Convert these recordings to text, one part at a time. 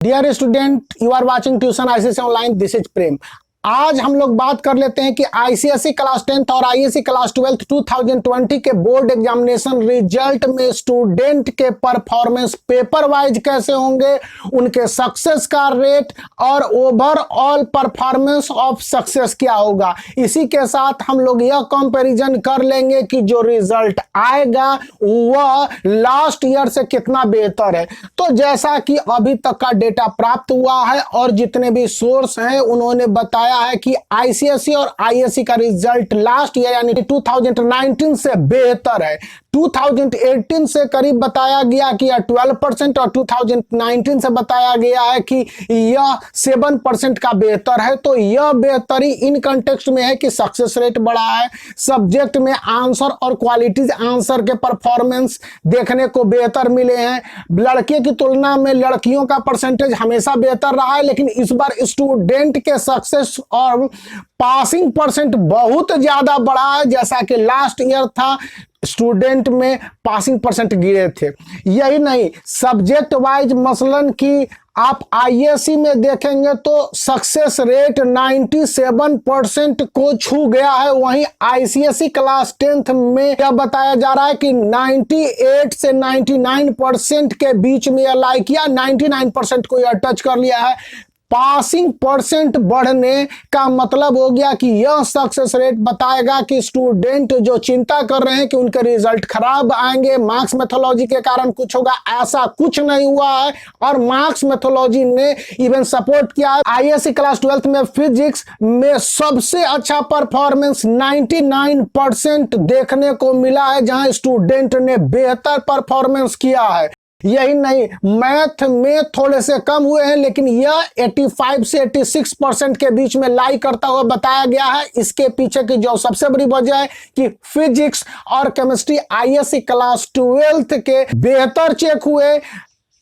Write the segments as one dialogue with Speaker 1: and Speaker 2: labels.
Speaker 1: Dear student, you are watching tuition ICSE online. This is Prem. आज हम लोग बात कर लेते हैं कि आईसीएसई क्लास 10th और आईएससी क्लास 12th 2020 के बोर्ड एग्जामिनेशन रिजल्ट में स्टूडेंट के परफॉर्मेंस पेपर वाइज कैसे होंगे, उनके सक्सेस का रेट और ओवरऑल परफॉर्मेंस ऑफ सक्सेस क्या होगा। इसी के साथ हम लोग यह कंपैरिजन कर लेंगे कि जो रिजल्ट आएगा वह लास्ट ईयर से कितना बेहतर है। तो जैसा कि अभी तक का डेटा प्राप्त हुआ है और जितने भी सोर्स हैं उन्होंने बताया है कि आईसीएसई और आईएससी का रिजल्ट लास्ट ईयर यानी 2019 से बेहतर है। 2018 से करीब बताया गया कि यह 12% और 2019 से बताया गया है कि यह 7% का बेहतर है। तो यह बेहतरी इन कंटेक्स्ट में है कि सक्सेस रेट बढ़ा है, सब्जेक्ट में आंसर और क्वालिटीज आंसर के परफॉर्मेंस देखने को बेहतर मिले हैं। लड़के की तुलना में लड़कियों का परसेंटेज हमेशा बेहतर रहा है, लेकिन इस बार स्टूडेंट के सक्सेस और पासिंग परसेंट बहुत ज्यादा बढ़ा है। जैसा कि लास्ट ईयर था, स्टूडेंट में पासिंग परसेंट गिरे थे। यही नहीं, सब्जेक्ट वाइज मसलन कि आप आईएससी में देखेंगे तो सक्सेस रेट 97% को छू गया है। वहीं आईसीएसई क्लास 10th में यह बताया जा रहा है कि 98 से 99% के बीच में यह लाई किया, 99% को यह टच कर लिया है। पासिंग परसेंट बढ़ने का मतलब हो गया कि यह सक्सेस रेट बताएगा कि स्टूडेंट जो चिंता कर रहे हैं कि उनके रिजल्ट खराब आएंगे, मार्क्स मेथोलॉजी के कारण कुछ होगा, ऐसा कुछ नहीं हुआ है। और मार्क्स मेथोलॉजी ने इवन सपोर्ट किया है। आईएससी क्लास 12th में फिजिक्स में सबसे अच्छा परफॉर्मेंस 99% देखने को मिला है, जहां स्टूडेंट ने बेहतर परफॉर्मेंस किया है। यही नहीं, मैथ में थोड़े से कम हुए हैं, लेकिन यह 85 से 86% के बीच में लाई करता हुआ बताया गया है। इसके पीछे की जो सबसे बड़ी वजह है कि फिजिक्स और केमिस्ट्री आईएससी क्लास 12th के बेहतर चेक हुए,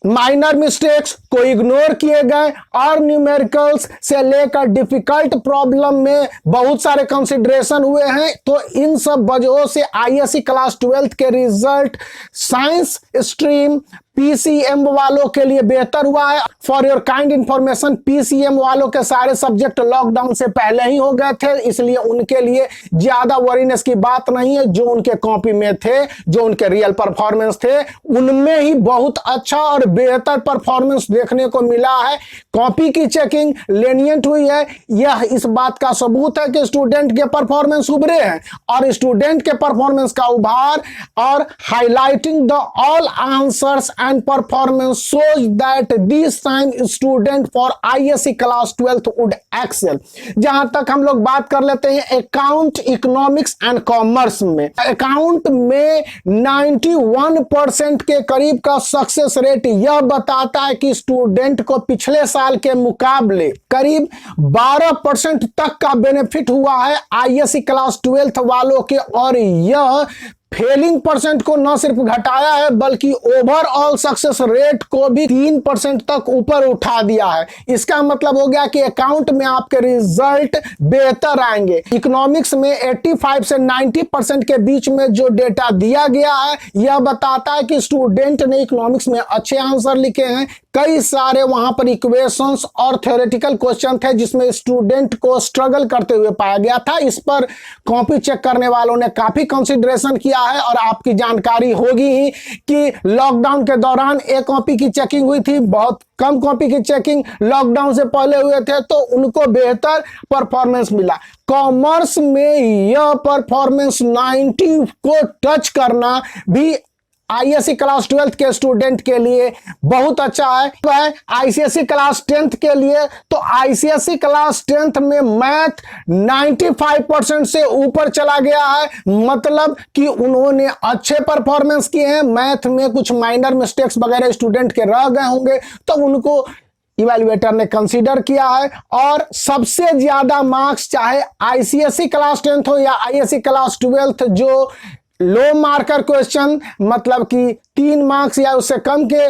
Speaker 1: माइनर मिस्टेक्स को इग्नोर किए गए और न्यूमेरिकल्स से लेकर डिफिकल्ट प्रॉब्लम में बहुत सारे कंसिडरेशन हुए हैं। तो इन सब वजहों से आईएससी क्लास 12th के रिजल्ट साइंस स्ट्रीम पीसीएम वालों के लिए बेहतर हुआ है। For your kind information, PCM वालों के सारे सब्जेक्ट लॉकडाउन से पहले ही हो गए थे, इसलिए उनके लिए ज्यादा वरीनेस की बात नहीं है। जो उनके कॉपी में थे, जो उनके रियल परफॉर्मेंस थे, उनमें ही बहुत अच्छा और बेहतर परफॉर्मेंस देखने को मिला है। कॉपी की चेकिंग लेनियंट हुई है, यह इस बात का सबूत है कि स्टूडेंट के परफॉर्मेंस उभरे हैं। और स्टूडेंट के परफॉर्मेंस का उभार और highlighting the all answers and performance shows that this time student for ISC class 12th would excel। जहां तक हम लोग बात कर लेते हैं अकाउंट, इकोनॉमिक्स एंड कॉमर्स में, अकाउंट में 91% के करीब का सक्सेस रेट यह बताता है कि स्टूडेंट को पिछले साल के मुकाबले करीब 12% तक का बेनिफिट हुआ है आईएससी क्लास 12th वालों के। और यह फेलिंग परसेंट को न सिर्फ घटाया है बल्कि ओवरऑल सक्सेस रेट को भी 3% तक ऊपर उठा दिया है। इसका मतलब हो गया कि अकाउंट में आपके रिजल्ट बेहतर आएंगे। इकोनॉमिक्स में 85 से 90% के बीच में जो डेटा दिया गया है यह बताता है कि स्टूडेंट ने इकोनॉमिक्स में अच्छे आंसर लिखे हैं। कई सारे वहां पर इक्वेशंस और थ्योरेटिकल क्वेश्चन थे जिसमें स्टूडेंट को स्ट्रगल करते हुए पाया गया था। इस पर कॉपी चेक करने वालों ने काफी कंसिडरेशन किया है। और आपकी जानकारी होगी ही कि लॉकडाउन के दौरान एक कॉपी की चेकिंग हुई थी, बहुत कम कॉपी की चेकिंग लॉकडाउन से पहले हुए थे, तो उनको बेहतर परफॉर्मेंस मिला। कॉमर्स में यह परफॉर्मेंस 90 को टच करना भी आईएससी क्लास 12th के स्टूडेंट के लिए बहुत अच्छा है। तो है आईसीएसई क्लास 10th के लिए, तो आईसीएसई क्लास 10th में मैथ 95% से ऊपर चला गया है, मतलब कि उन्होंने अच्छे परफॉर्मेंस किए हैं। मैथ में कुछ माइनर मिस्टेक्स वगैरह स्टूडेंट के रह गए होंगे, तो उनको इवैल्यूएटर ने कंसीडर किया है। और सबसे ज्यादा मार्क्स चाहे आईसीएसई क्लास 10th हो या आईएससी क्लास 12th, जो लो मार्कर क्वेश्चन मतलब कि 3 मार्क्स या उससे कम के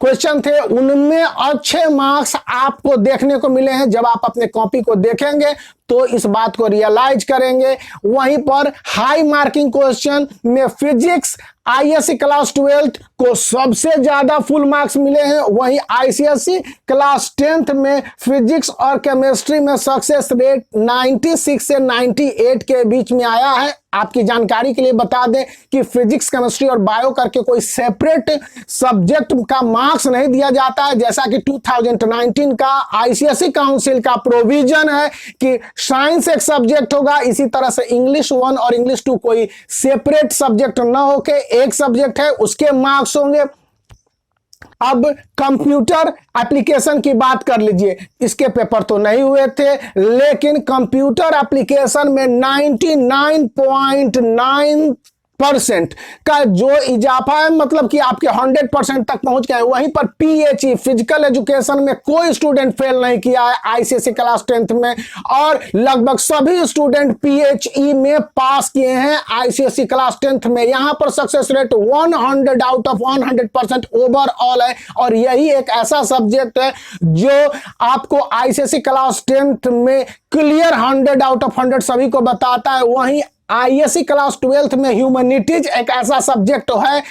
Speaker 1: क्वेश्चन थे, उनमें अच्छे मार्क्स आपको देखने को मिले हैं। जब आप अपने कॉपी को देखेंगे तो इस बात को रियलाइज करेंगे। वहीं पर हाई मार्किंग क्वेश्चन में फिजिक्स आईएससी क्लास 12 को सबसे ज्यादा फुल मार्क्स मिले हैं, वहीं आईसीएसई क्लास 10th में फिजिक्स और केमिस्ट्री में सक्सेस रेट 96 से 98 के बीच में आया है। आपकी जानकारी के लिए बता दें कि फिजिक्स, केमिस्ट्री और बायो करके कोई सेपरेट सब्जेक्ट का मार्क्स नहीं दिया जाता है, जैसा कि 2019 का आईसीएसई काउंसिल का प्रोविजन है कि साइंस एक सब्जेक्ट होगा, इसी तरह से इंग्लिश 1 और इंग्लिश 2 कोई सेपरेट सब्जेक्ट न होके एक सब्जेक्ट है, उसके मार्क्स होंगे। अब कंप्यूटर एप्लीकेशन की बात कर लीजिए, इसके पेपर तो नहीं हुए थे, लेकिन कंप्यूटर एप्लीकेशन में 99.9% का जो इजाफा है, मतलब कि आपके 100% तक पहुंच गए। वहीं पर पीएचई फिजिकल एजुकेशन में कोई स्टूडेंट फेल नहीं किया है आईसीएसई क्लास 10th में, और लगभग सभी स्टूडेंट पीएचई में पास किए हैं आईसीएसई क्लास 10th में। यहां पर success rate 100 out of 100% overall है, और यही एक ऐसा सब्जेक्ट है जो आपको आईसीएसई क्लास 10th में क्लियर 100 आउट ऑफ 100 सभी को बताता है। वहीं आईएससी क्लास 12th में ह्यूमैनिटीज एक ऐसा सब्जेक्ट है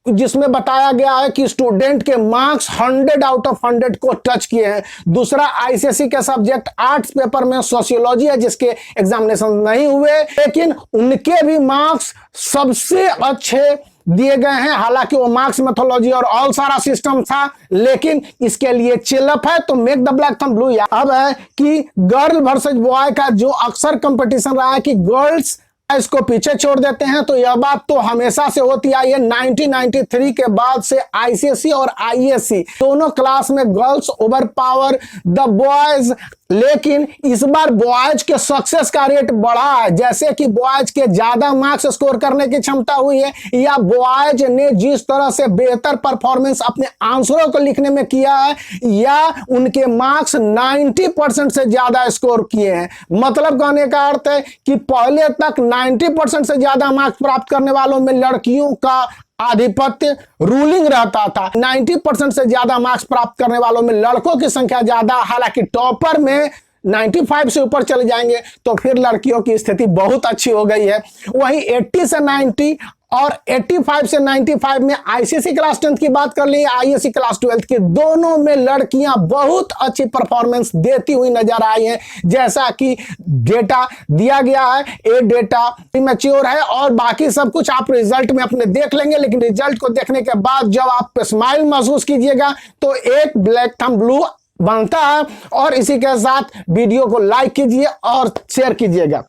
Speaker 1: जिसमें बताया गया है कि स्टूडेंट के मार्क्स 100 आउट ऑफ 100 को टच किए हैं। दूसरा आईसीएसई के सब्जेक्ट आर्ट्स पेपर में सोशियोलॉजी है, जिसके एग्जामिनेशन नहीं हुए, लेकिन उनके भी मार्क्स सबसे अच्छे दिए गए हैं। हालांकि वो मार्क्स मेथोलॉजी और ऑल सारा सिस्टम था, लेकिन इसके लिए चिलअप है, तो make the black thumb blue. अब है कि गर्ल वर्सेस बॉय का जो अक्सर कंपटीशन रहा है कि गर्ल्स इसको पीछे छोड़ देते हैं, तो यह बात तो हमेशा से होती आई है। 1993 के बाद से आईसीएसई और आईएससी दोनों क्लास में girls over power the boys, लेकिन इस बार बॉयज के सक्सेस का रेट बढ़ा है। जैसे कि बॉयज के ज्यादा मार्क्स स्कोर करने की क्षमता हुई है, या बॉयज ने जिस तरह से बेहतर परफॉर्मेंस अपने आंसरों को लिखने में किया है, या उनके मार्क्स 90% से ज्यादा स्कोर किए हैं। मतलब कहने का अर्थ है कि पहले तक 90% से ज्यादा मार्क्स प्राप्त करने वालों में लड़कियों का आधिपत्य रूलिंग रहता था। 90% से ज्यादा मार्क्स प्राप्त करने वालों में लड़कों की संख्या ज्यादा। हालांकि टॉपर में 95 से ऊपर चले जाएंगे तो फिर लड़कियों की स्थिति बहुत अच्छी हो गई है। वहीं 80 से 90 और 85 से 95 में आईसीएसई क्लास 10th की बात कर ली, आईएससी क्लास 12th की, दोनों में लड़कियां बहुत अच्छी परफॉर्मेंस देती हुई नजर आई हैं। जैसा कि डेटा दिया गया है, ये डेटा मैच्योर है और बाकी सब कुछ आप रिजल्ट में अपने देख लेंगे, लेकिन रिजल्ट को देखने के बाद जब आप स्माइल महसूस कीजिएगा तो एक ब्लैक थंब ब्लू बनता है। और इसी के साथ वीडियो को लाइक कीजिए और शेयर कीजिएगा।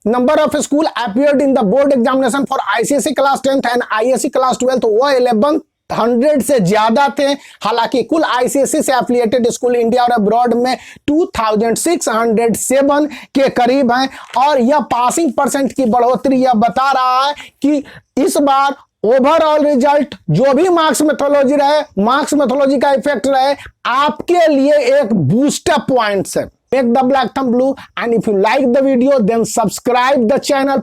Speaker 1: Number of school appeared in the board examination for ICSE class 10th and ISC class 12th वो 1100 से ज्यादा थे। हालांकि कुल आईसीएसई से एफिलिएटेड स्कूल इंडिया और अब्रॉड में 2607 के करीब हैं, और यह पासिंग परसेंट की बढ़ोतरी यह बता रहा है कि इस बार ओवरऑल रिजल्ट जो भी मार्क्स मेथोलॉजी रहे, मार्क्स मेथोलॉजी का इफेक्ट रहे, आपके लिए एक बूस्टर पॉइंट्स है। Make the black thumb blue, and if you like the video then subscribe the channel.